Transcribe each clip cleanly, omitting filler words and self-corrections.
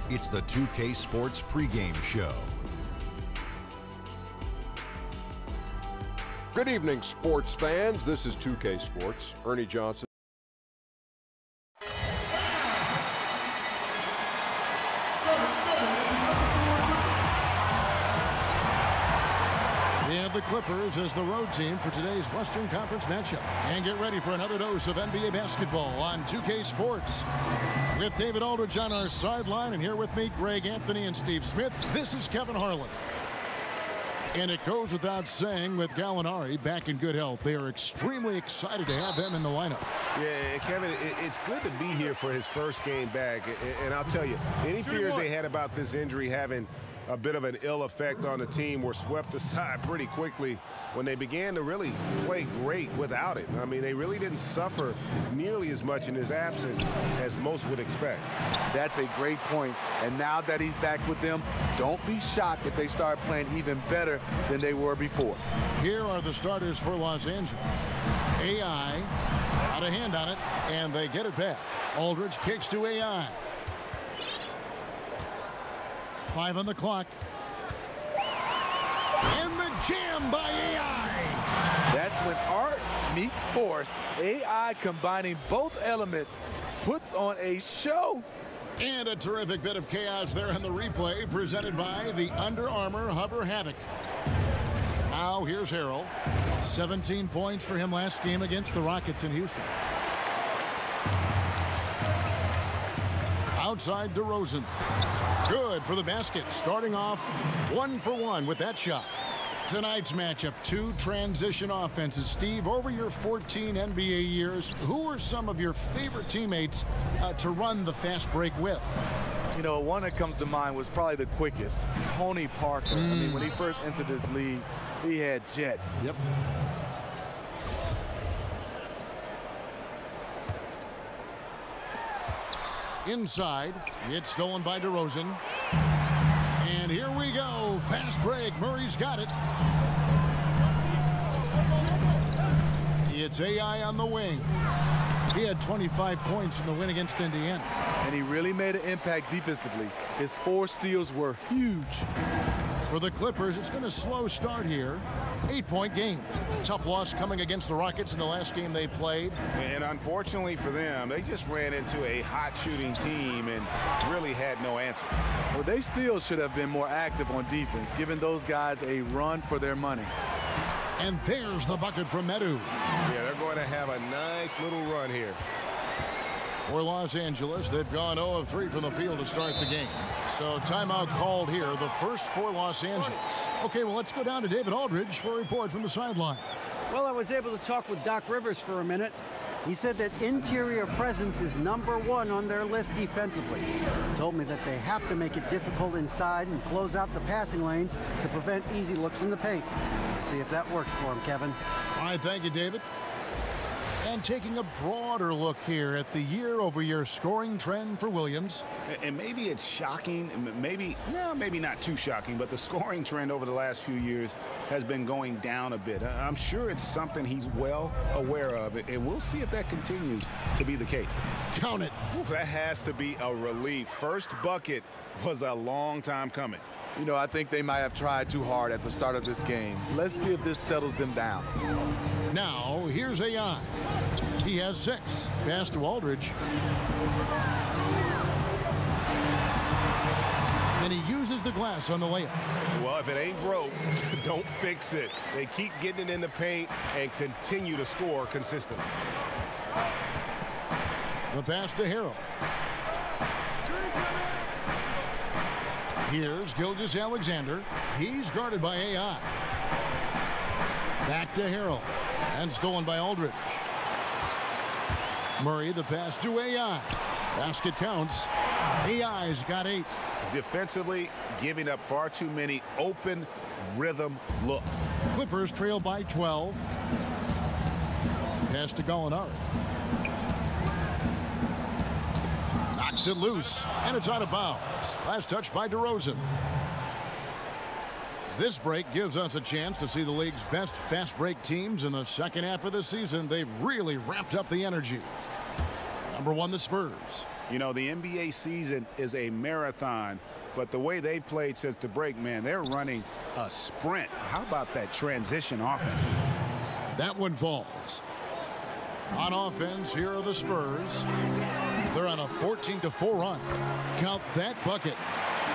It's the 2K Sports pregame show. Good evening, sports fans. This is 2K Sports. Ernie Johnson. We have the Clippers as the road team for today's Western Conference matchup. And get ready for another dose of NBA basketball on 2K Sports. With David Aldridge on our sideline, and here with me, Greg Anthony and Steve Smith, this is Kevin Harlan. And it goes without saying, with Gallinari back in good health, they are extremely excited to have him in the lineup. Yeah, Kevin, it's good to be here for his first game back. And I'll tell you, any fears they had about this injury having a bit of an ill effect on the team were swept aside pretty quickly when they began to really play great without it. I mean, they really didn't suffer nearly as much in his absence as most would expect. That's a great point. And now that he's back with them, don't be shocked if they start playing even better than they were before. Here are the starters for Los Angeles. AI got a hand on it, and they get it back. Aldridge kicks to AI. 5 on the clock. And the jam by AI. That's when art meets force. AI combining both elements puts on a show. And a terrific bit of chaos there in the replay presented by the Under Armour Hover Havoc. Now here's Harrell. 17 points for him last game against the Rockets in Houston. Outside DeRozan. Good for the basket. Starting off 1 for 1 with that shot. Tonight's matchup, 2 transition offenses. Steve, over your 14 NBA years, who are some of your favorite teammates to run the fast break with? You know, one that comes to mind was probably the quickest, Tony Parker. I mean, when he first entered this league, he had jets. Yep. Inside, it's stolen by DeRozan. And here we go. Fast break. Murray's got it. It's AI on the wing. He had 25 points in the win against Indiana. And he really made an impact defensively. His 4 steals were huge. For the Clippers, it's been a slow start here. 8-point game. Tough loss coming against the Rockets in the last game they played. And unfortunately for them, they just ran into a hot shooting team and really had no answer. Well, they still should have been more active on defense, giving those guys a run for their money. And there's the bucket from Medu. Yeah, they're going to have a nice little run here. For Los Angeles, they've gone 0 of 3 from the field to start the game. So timeout called here, the first for Los Angeles. Okay, well, let's go down to David Aldridge for a report from the sideline. Well, I was able to talk with Doc Rivers for a minute. He said that interior presence is #1 on their list defensively. He told me that they have to make it difficult inside and close out the passing lanes to prevent easy looks in the paint. Let's see if that works for him, Kevin. All right, thank you, David. And taking a broader look here at the year-over-year scoring trend for Williams. And maybe it's shocking, maybe not too shocking, but the scoring trend over the last few years has been going down a bit. I'm sure it's something he's well aware of, and we'll see if that continues to be the case. Count it. That has to be a relief. First bucket was a long time coming. You know, I think they might have tried too hard at the start of this game. Let's see if this settles them down. Now, here's AI. He has 6. Pass to Aldridge. And he uses the glass on the layup. Well, if it ain't broke, don't fix it. They keep getting it in the paint and continue to score consistently. The pass to Harrell. Here's Gilgeous-Alexander. He's guarded by AI. Back to Harrell. And stolen by Aldridge. Murray, the pass to AI. Basket counts. AI's got 8. Defensively, giving up far too many open rhythm looks. Clippers trail by 12. Pass to Gallinari. Knocks it loose, and it's out of bounds. Last touch by DeRozan. This break gives us a chance to see the league's best fast break teams in the second half of the season. They've really ramped up the energy. #1, the Spurs. You know, the NBA season is a marathon, but the way they've played since the break, man, they're running a sprint. How about that transition offense? That one falls. On offense, here are the Spurs. They're on a 14-4 run. Count that bucket.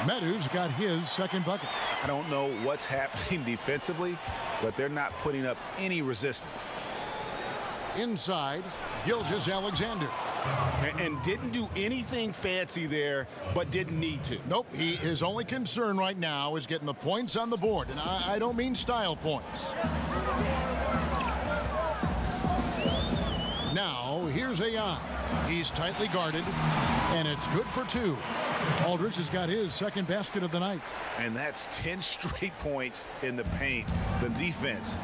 Medu's got his second bucket. I don't know what's happening defensively, but they're not putting up any resistance. Inside, Gilgeous-Alexander. And didn't do anything fancy there, but didn't need to. Nope, his only concern right now is getting the points on the board, and I don't mean style points. Now, here's AI. He's tightly guarded, and it's good for two. Aldridge has got his second basket of the night. And that's 10 straight points in the paint. The defense,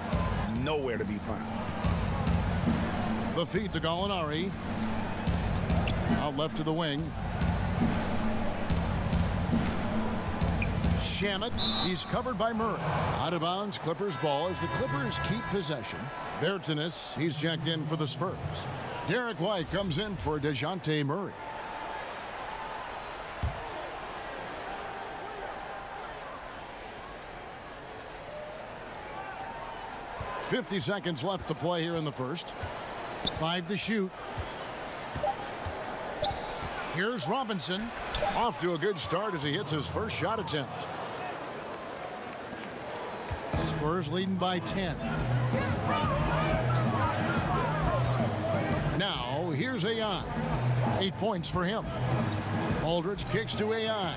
nowhere to be found. The feed to Gallinari. Out left to the wing. Shamet, he's covered by Murray. Out of bounds, Clippers ball as the Clippers keep possession. Bertans, he's checked in for the Spurs. Derek White comes in for DeJounte Murray. .50 seconds left to play here in the first. 5 to shoot. Here's Robinson. Off to a good start as he hits his first shot attempt. Spurs leading by 10. Now, here's AI. 8 points for him. Aldridge kicks to AI.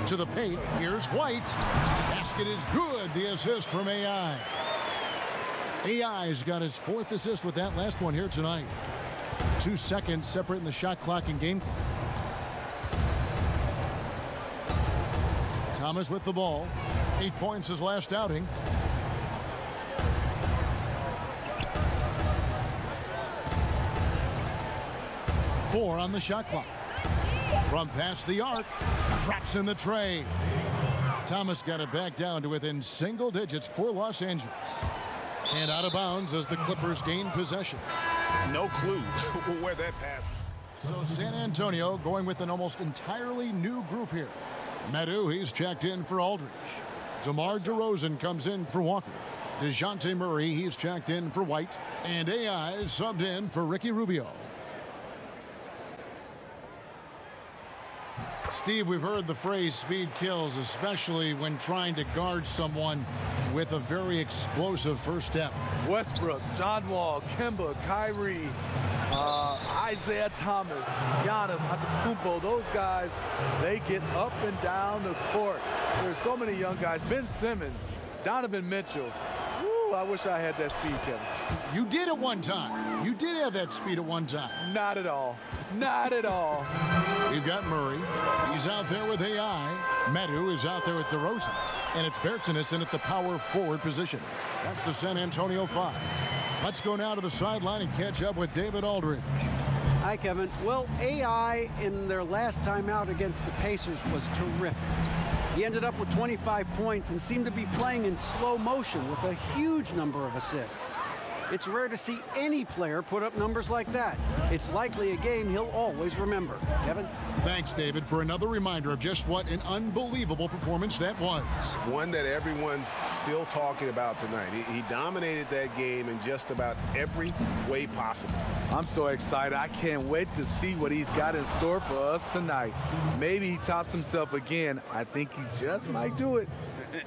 To the paint, here's White. Basket is good, the assist from AI. AI's got his 4th assist with that last one here tonight. 2 seconds separating the shot clock and game clock. Thomas with the ball. 8 points his last outing. Four on the shot clock. From past the arc, drops in the tray. Thomas got it back down to within single digits for Los Angeles. And out of bounds as the Clippers gain possession. No clue where that pass. So San Antonio going with an almost entirely new group here. Medu, he's checked in for Aldridge. DeMar DeRozan comes in for Walker. DeJounte Murray, he's checked in for White. And AI is subbed in for Ricky Rubio. Steve, we've heard the phrase speed kills, especially when trying to guard someone with a very explosive first step. Westbrook, John Wall, Kemba, Kyrie, Isaiah Thomas, Giannis Antetokounmpo, those guys, they get up and down the court. There's so many young guys. Ben Simmons, Donovan Mitchell. Woo, I wish I had that speed, Kevin. You did at one time. You did have that speed at one time. Not at all. Not at all. You've got Murray. He's out there with AI. Medu is out there with DeRozan. And it's Bertans in at the power forward position. That's the San Antonio 5. Let's go now to the sideline and catch up with David Aldridge. Hi, Kevin. Well, AI in their last time out against the Pacers was terrific. He ended up with 25 points and seemed to be playing in slow motion with a huge number of assists. It's rare to see any player put up numbers like that. It's likely a game he'll always remember. Kevin? Thanks, David, for another reminder of just what an unbelievable performance that was. One that everyone's still talking about tonight. He dominated that game in just about every way possible. I'm so excited. I can't wait to see what he's got in store for us tonight. Maybe he tops himself again. I think he just might do it.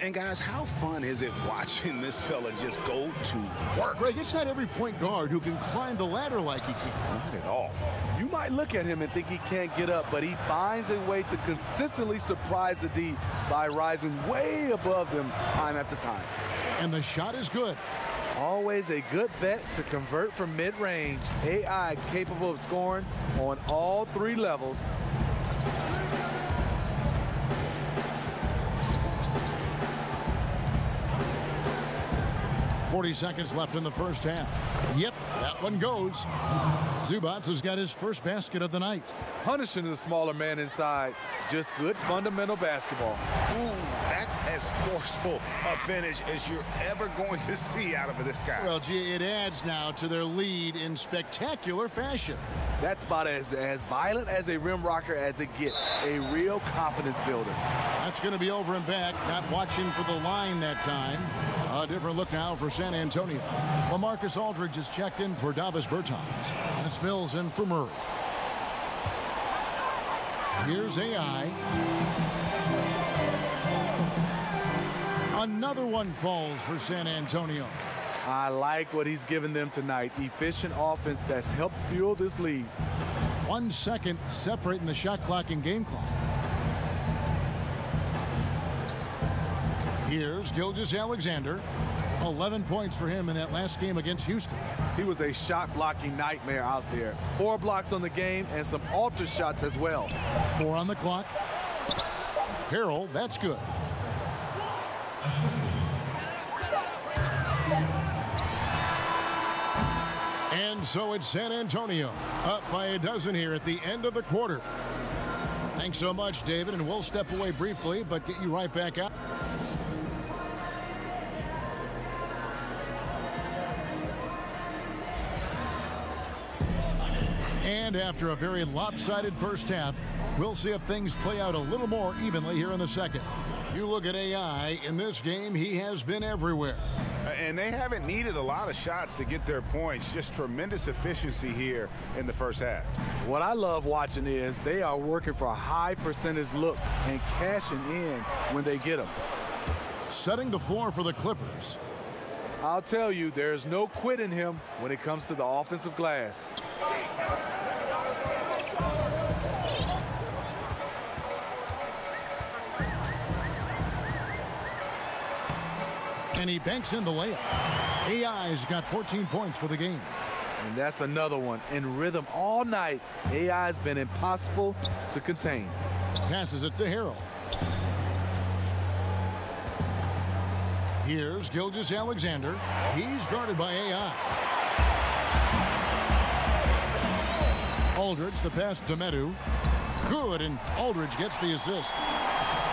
And guys, how fun is it watching this fella just go to work? Greg, it's not every point guard who can climb the ladder like he can. Not at all. You might look at him and think he can't get up, but he finds a way to consistently surprise the D by rising way above them time after time. And the shot is good. Always a good bet to convert from mid-range. AI capable of scoring on all 3 levels. .40 seconds left in the first half. Yep, that one goes. Zubac has got his first basket of the night. Punishing the smaller man inside. Just good fundamental basketball. Ooh, That's as forceful a finish as you're ever going to see out of this guy. Well, gee, it adds now to their lead in spectacular fashion. That's about as violent as a rim rocker as it gets. A real confidence builder. That's going to be over and back. Not watching for the line that time. A different look now for San Antonio. LaMarcus Aldridge is checked in for Davis Bertans. And it's Mills in for Murray. Here's AI. Another one falls for San Antonio. I like what he's given them tonight. Efficient offense that's helped fuel this lead. 1 second separating the shot clock and game clock. Here's Gilgeous-Alexander. 11 points for him in that last game against Houston. He was a shot blocking nightmare out there. 4 blocks on the game and some alter shots as well. 4 on the clock. Harrell, that's good. And so it's San Antonio up by a dozen here at the end of the quarter. Thanks so much, David, and we'll step away briefly, but get you right back out. And after a very lopsided first half, we'll see if things play out a little more evenly here in the second. You look at AI, in this game, he has been everywhere. And they haven't needed a lot of shots to get their points. Just tremendous efficiency here in the first half. What I love watching is they are working for high percentage looks and cashing in when they get them. Setting the floor for the Clippers. I'll tell you, there's no quit in him when it comes to the offensive glass. And he banks in the layup. AI's got 14 points for the game. And that's another one. In rhythm all night, AI's been impossible to contain. Passes it to Harrell. Here's Gilgeous-Alexander. He's guarded by AI. Aldridge, the pass to Medu. Good, and Aldridge gets the assist.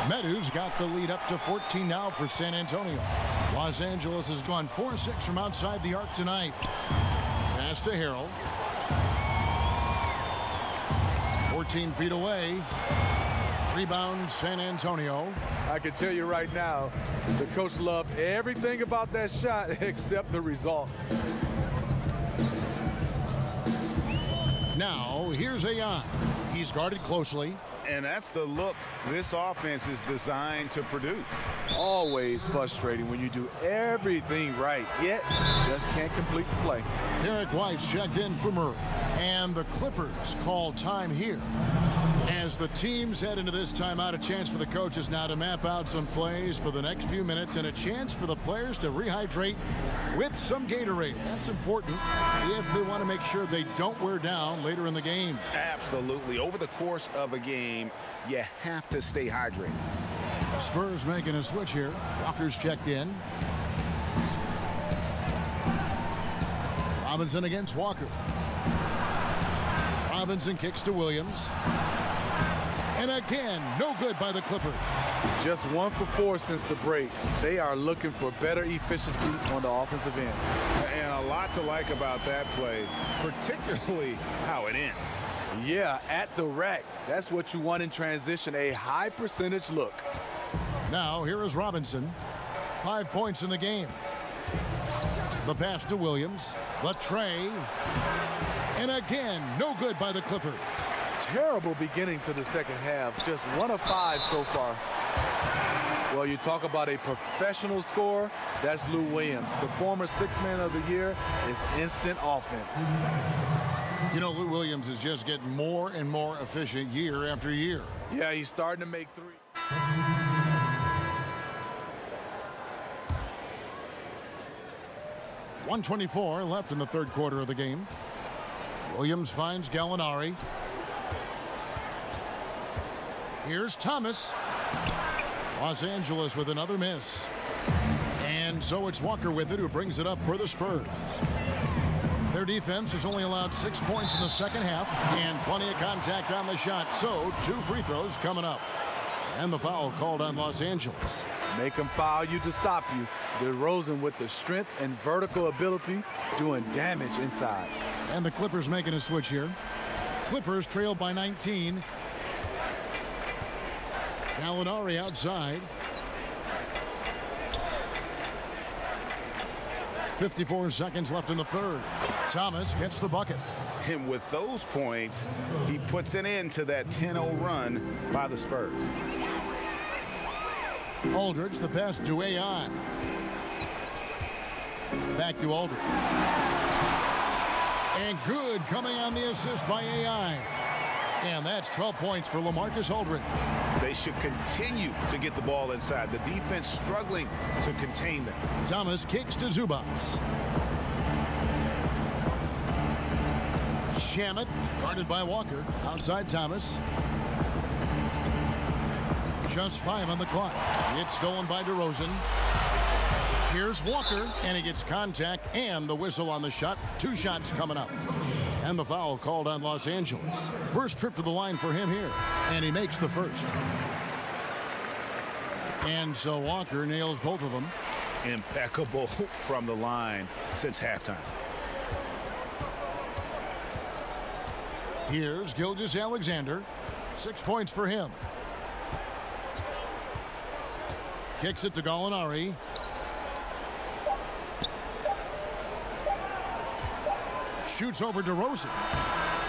Medu's got the lead up to 14 now for San Antonio. Los Angeles has gone 4-6 from outside the arc tonight. Pass to Harrell. 14 feet away. Rebound, San Antonio. I can tell you right now, the coach loved everything about that shot except the result. Now, here's AI. He's guarded closely. And that's the look this offense is designed to produce. Always frustrating when you do everything right, yet just can't complete the play. Derek White's checked in for Murray. And the Clippers call time here. As the teams head into this timeout, a chance for the coaches now to map out some plays for the next few minutes and a chance for the players to rehydrate with some Gatorade. That's important if they want to make sure they don't wear down later in the game. Absolutely. Over the course of a game, you have to stay hydrated. Spurs making a switch here. Walker's checked in. Robinson against Walker. Robinson kicks to Williams. And again, no good by the Clippers. Just 1 for 4 since the break. They are looking for better efficiency on the offensive end. And a lot to like about that play, particularly how it ends. Yeah, at the rack. That's what you want in transition, a high percentage look. Now, here is Robinson. 5 points in the game. The pass to Williams. The tray. And again, no good by the Clippers. Terrible beginning to the second half. Just 1 of 5 so far. Well, you talk about a professional scorer. That's Lou Williams. The former 6th Man of the Year is instant offense. You know, Lou Williams is just getting more and more efficient year after year. Yeah, he's starting to make 3. 1:24 left in the third quarter of the game. Williams finds Gallinari. Here's Thomas. Los Angeles with another miss. And so it's Walker with it, who brings it up for the Spurs. Their defense has only allowed 6 points in the second half and plenty of contact on the shot. So 2 free throws coming up. And the foul called on Los Angeles. Make them foul you to stop you. DeRozan with the strength and vertical ability doing damage inside. And the Clippers making a switch here. Clippers trailed by 19. Gallinari outside. 54 seconds left in the third. Thomas gets the bucket. And with those points, he puts an end to that 10-0 run by the Spurs. Aldridge, the pass to AI. Back to Aldridge. And good coming on the assist by AI. And that's 12 points for LaMarcus Aldridge. They should continue to get the ball inside. The defense struggling to contain them. Thomas kicks to Zubac. Shamet guarded by Walker. Outside Thomas. Just 5 on the clock. It's stolen by DeRozan. Here's Walker, and he gets contact and the whistle on the shot. 2 shots coming up. And the foul called on Los Angeles. First trip to the line for him here, and he makes the first. And so Walker nails both of them. Impeccable from the line since halftime. Here's Gilgeous-Alexander. 6 points for him. Kicks it to Gallinari. Shoots over DeRozan.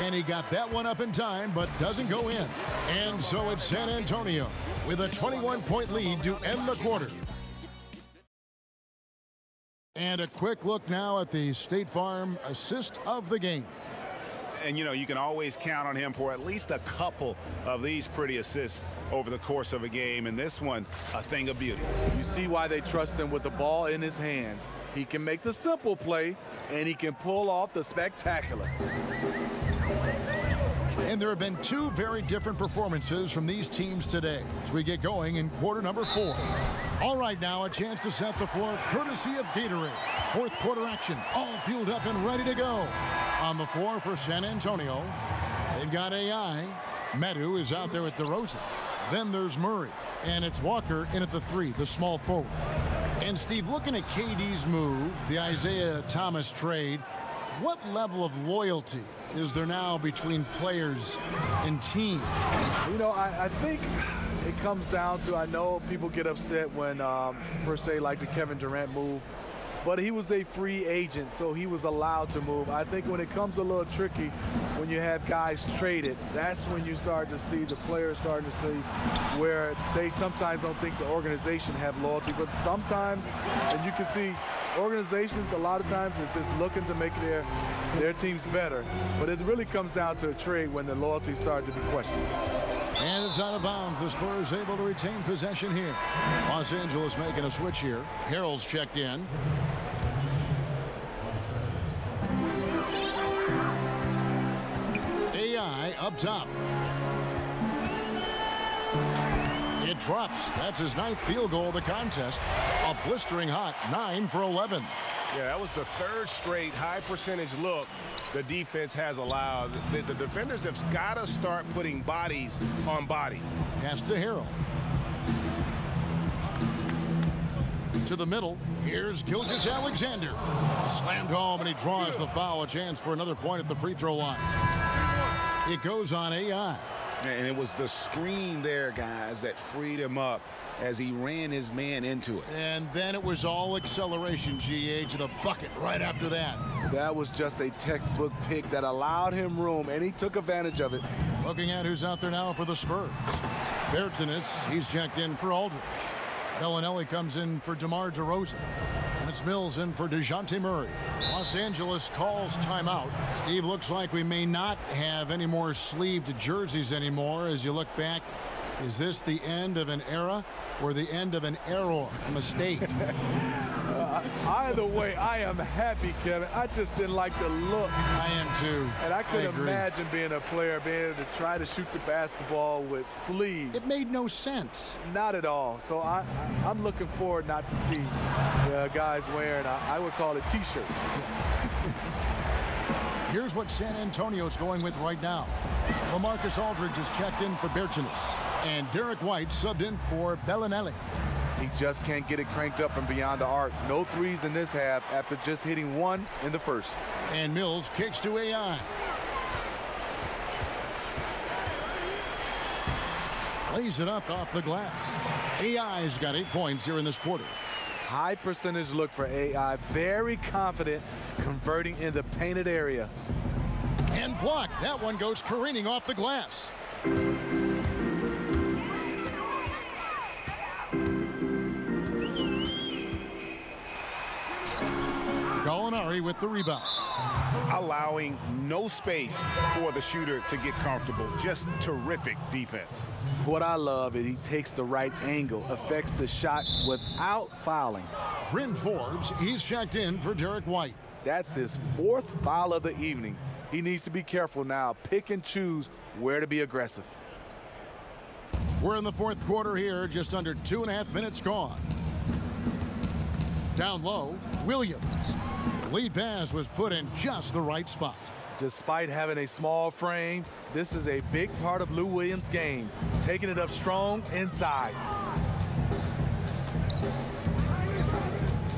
And he got that one up in time, but doesn't go in. And so it's San Antonio with a 21-point lead to end the quarter. And a quick look now at the State Farm assist of the game. And, you know, you can always count on him for at least a couple of these pretty assists over the course of a game. And this one, a thing of beauty. You see why they trust him with the ball in his hands. He can make the simple play, and he can pull off the spectacular. And there have been 2 very different performances from these teams today as we get going in quarter number 4. All right, now a chance to set the floor courtesy of Gatorade. Fourth quarter action, all fueled up and ready to go. On the floor for San Antonio, they've got AI. Medu is out there at DeRozan. Then there's Murray, and it's Walker in at the 3, the small forward. And Steve, looking at KD's move, the Isaiah Thomas trade, what level of loyalty is there now between players and teams? You know, I think it comes down to, I know people get upset when, per se, like the Kevin Durant move, but he was a free agent, so he was allowed to move. I think when it comes a little tricky, when you have guys traded, that's when you start to see the players starting to see where they sometimes don't think the organization have loyalty, but sometimes, and you can see organizations a lot of times is just looking to make their teams better, but it really comes down to a trade when the loyalty starts to be questioned. And it's out of bounds. The Spurs able to retain possession here. Los Angeles making a switch here. Harrell's checked in. AI up top. It drops. That's his 9th field goal of the contest. A blistering hot 9 for 11. Yeah, that was the 3rd straight high percentage look the defense has allowed. The defenders have got to start putting bodies on bodies. Pass to Harrell. To the middle. Here's Gilgeous-Alexander. Slammed home, and he draws the foul. A chance for another point at the free throw line. It goes on AI. And it was the screen there, guys, that freed him up as he ran his man into it. And then it was all acceleration, GA, to the bucket right after that. That was just a textbook pick that allowed him room, and he took advantage of it. Looking at who's out there now for the Spurs. Bertanis, he's checked in for Aldridge. Bellinelli comes in for DeMar DeRozan. And it's Mills in for DeJounte Murray. Los Angeles calls timeout. Steve, looks like we may not have any more sleeved jerseys anymore. As you look back, is this the end of an era or the end of an error, a mistake? Either way, I am happy, Kevin. I just didn't like the look. I am too. And I could imagine being a player, being able to try to shoot the basketball with sleeves. It made no sense. Not at all. So I'm looking forward not to see guys wearing, I would call it T-shirts. Here's what San Antonio's going with right now. LaMarcus Aldridge is checked in for Bertines, and Derek White subbed in for Bellinelli. He just can't get it cranked up from beyond the arc. No threes in this half after just hitting one in the first. And Mills kicks to AI. Lays it up off the glass. AI's got 8 points here in this quarter. High percentage look for AI. Very confident converting in the painted area. And blocked. That one goes careening off the glass. Gallinari with the rebound. Allowing no space for the shooter to get comfortable. Just terrific defense. What I love is he takes the right angle, affects the shot without fouling. Bryn Forbes, he's checked in for Derek White. That's his 4th foul of the evening. He needs to be careful now. Pick and choose where to be aggressive. We're in the 4th quarter here, just under 2.5 minutes gone. Down low, Williams. The lead pass was put in just the right spot. Despite having a small frame, this is a big part of Lou Williams' game, taking it up strong inside.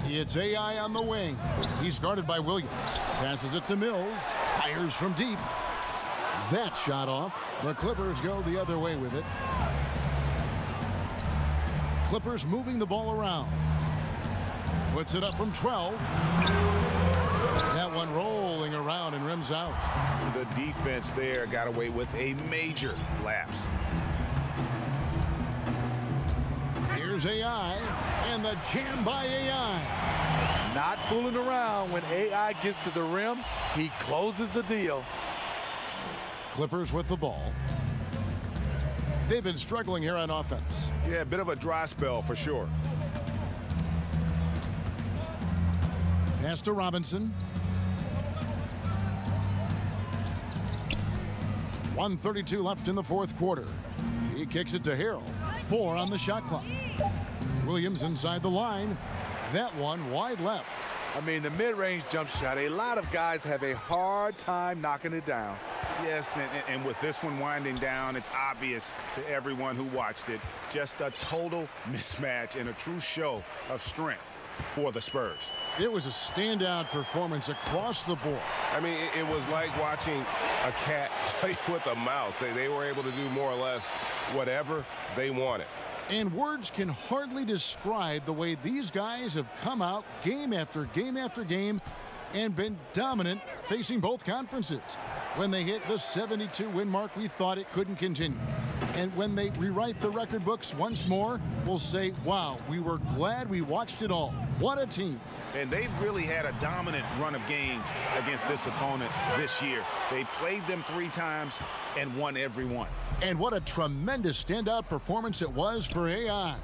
It's AI on the wing. He's guarded by Williams. Passes it to Mills. Fires from deep. That shot off. The Clippers go the other way with it. Clippers moving the ball around. Puts it up from 12. That one rolling around and rims out. The defense there got away with a major lapse. Here's AI, and the jam by AI. Not fooling around. When AI gets to the rim, he closes the deal. Clippers with the ball. They've been struggling here on offense. Yeah, a bit of a dry spell for sure. Pass to Robinson. 1:32 left in the 4th quarter. He kicks it to Harrell. 4 on the shot clock. Williams inside the line. That one wide left. I mean, the mid-range jump shot, a lot of guys have a hard time knocking it down. Yes, and with this one winding down, it's obvious to everyone who watched it. Just a total mismatch and a true show of strength for the Spurs. It was a standout performance across the board. I mean, it was like watching a cat play with a mouse. They were able to do more or less whatever they wanted. And words can hardly describe the way these guys have come out game after game after game and been dominant facing both conferences. When they hit the 72 win mark, we thought it couldn't continue. And when they rewrite the record books once more, we'll say, wow, we were glad we watched it all. What a team. And they've really had a dominant run of games against this opponent this year. They played them 3 times and won every one. And what a tremendous standout performance it was for AI.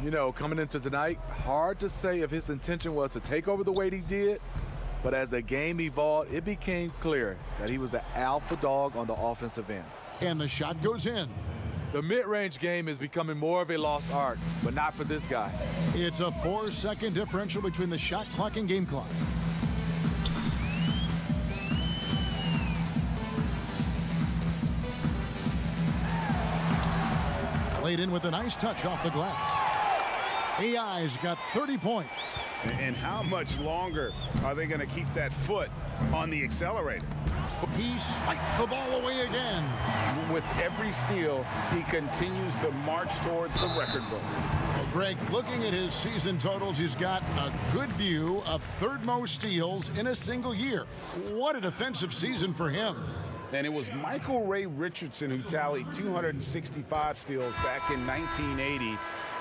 You know, coming into tonight, hard to say if his intention was to take over the way he did, but as the game evolved, it became clear that he was the alpha dog on the offensive end. And the shot goes in. The mid-range game is becoming more of a lost art, but not for this guy. It's a 4-second differential between the shot clock and game clock. Laid in with a nice touch off the glass. AI's got 30 points. And how much longer are they going to keep that foot on the accelerator? He swipes the ball away again. With every steal, he continues to march towards the record book. Well, Greg, looking at his season totals, he's got a good view of 3rd most steals in a single year. What a defensive season for him. And it was Michael Ray Richardson who tallied 265 steals back in 1980.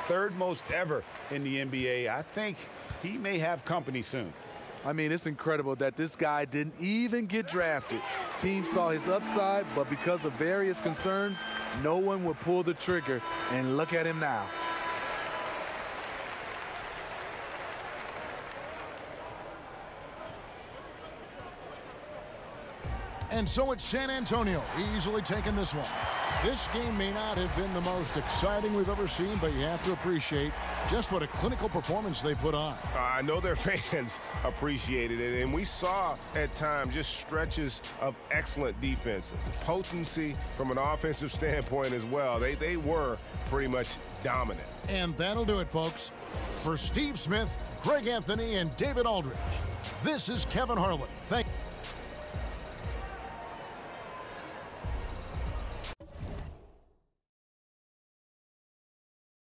3rd most ever in the NBA. I think he may have company soon. I mean, it's incredible that this guy didn't even get drafted. Teams saw his upside, but because of various concerns, no one would pull the trigger. And look at him now. And so it's San Antonio easily taking this one. This game may not have been the most exciting we've ever seen, but you have to appreciate just what a clinical performance they put on. I know their fans appreciated it, and we saw at times just stretches of excellent defense, potency from an offensive standpoint as well. They were pretty much dominant. And that'll do it, folks. For Steve Smith, Craig Anthony, and David Aldridge, this is Kevin Harlan. Thank you.